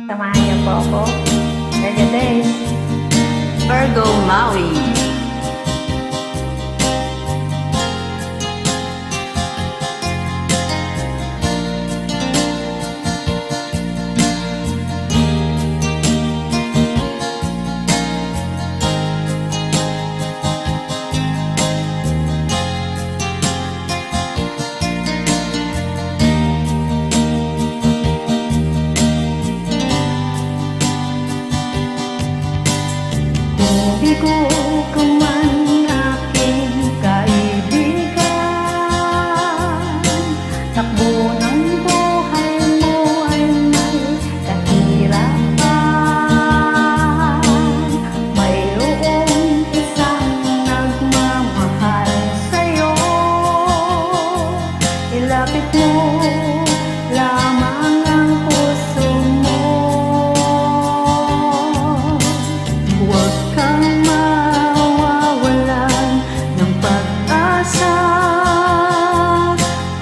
Samahan niyo po ako. Virgo Days. Virgo Maui. Di ko ka man aking kaibigan, takbo ng buhay mo ay may kahirapan. Mayroong isang nagmamahal sa'yo, ilapit mo lamang ang puso mo. Huwag kang mawawalan ng pag-asa.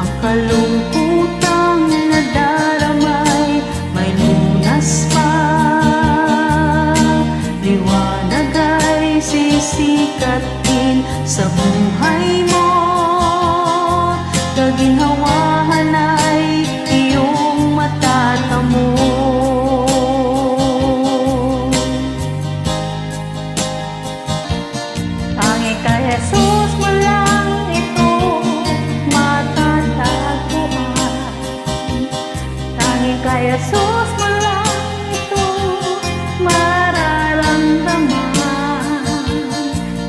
Ang kalungkutang nadaramay may lunas pa. Liwanag ay sisikatin sa buhay mo. Kaginhawahan ay iyong matatamo. Tanging kay Jesus mo lang ito matatagpuan. Tanging kay Jesus mo lang ito mararamdaman.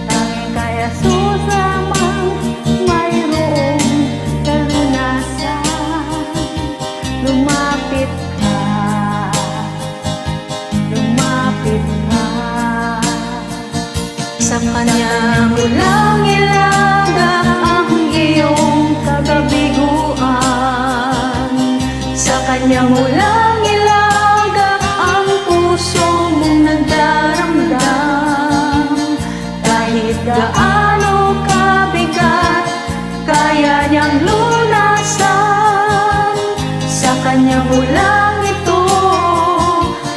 Tanging kay Jesus lamang mayroong kalunasan. Lumapit ka, lumapit ka. Sa Kanya mo lang ilagak ang iyong kabiguan. Sa Kanya mo lang ilagak ang puso mong nagdaramdam. Kahit gaano kabigat, kaya niyang lunasan. Sa Kanya mo lang ito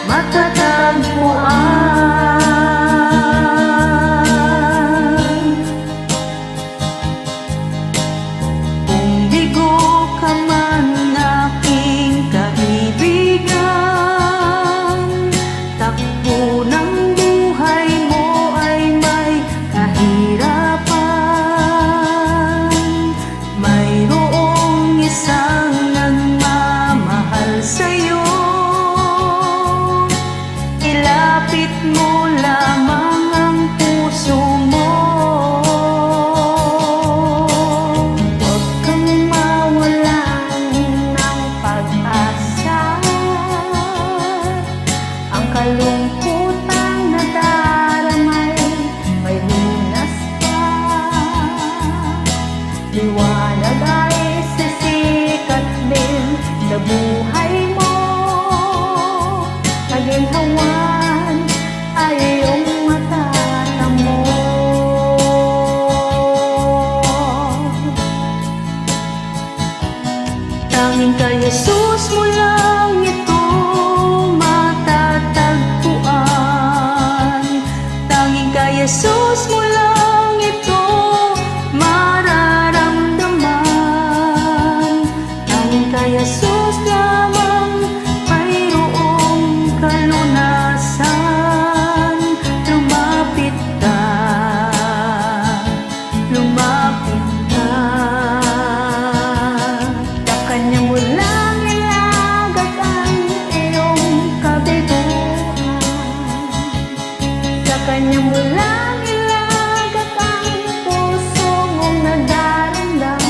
matatagpuan. Ilapit mo lamang ang puso mo. Huwag kang mawalan ng pag-asa. Ang kalungkutang nadaramay may lunas pa. Liwanag ay sisikat din sa buhay mo. Kaginhawan ay iyong matatamo. Tanging kay Jesus mo lang ito matatagpuan. Tanging kay Jesus mo lang ito mararamdaman. Tanging kay Jesus lamang mayroong kalunasan. Lumapit ka, lumapit ka. Sa Kanya mo lang ilagak ang iyong kabiguan. Sa Kanya mo lang ilagak ang puso mong nagdaramdam.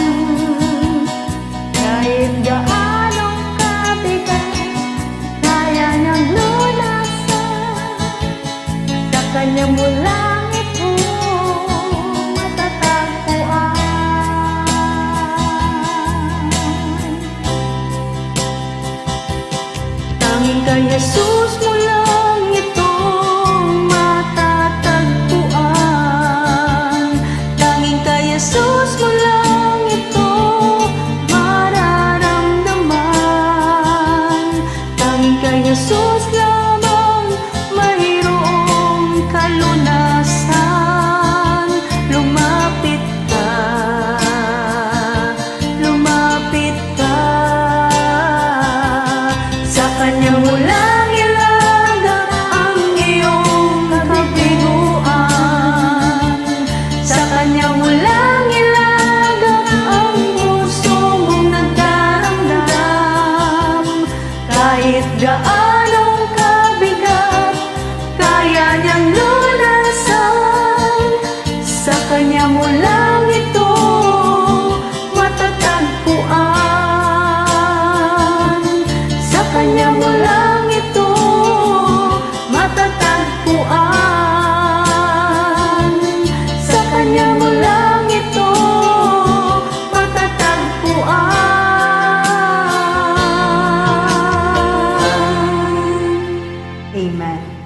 Kahit gaanong kabigat, kaya niyang lunasan. Sa Kanya mo lang ito matatagpuan. Tanging kay Jesus mo lang ito matatagpuan. Tanging kay Jesus mo lang ito mararamdaman. Tanging kay Jesus lamang mayroong kalunasan. Lumapit ka, lumapit ka. Sa Kanya mo lang ilaga ang iyong kabiguan. Sa Kanya mo lang ilaga ang puso mong nagdaramdam. Kahit gaanong kabigat, kaya niyang lunasan. Sa Kanya mo lang ito matatagpuan. Sa Kanya mo lang ito matatagpuan. Sa Kanya mo lang ito matatagpuan. Amen.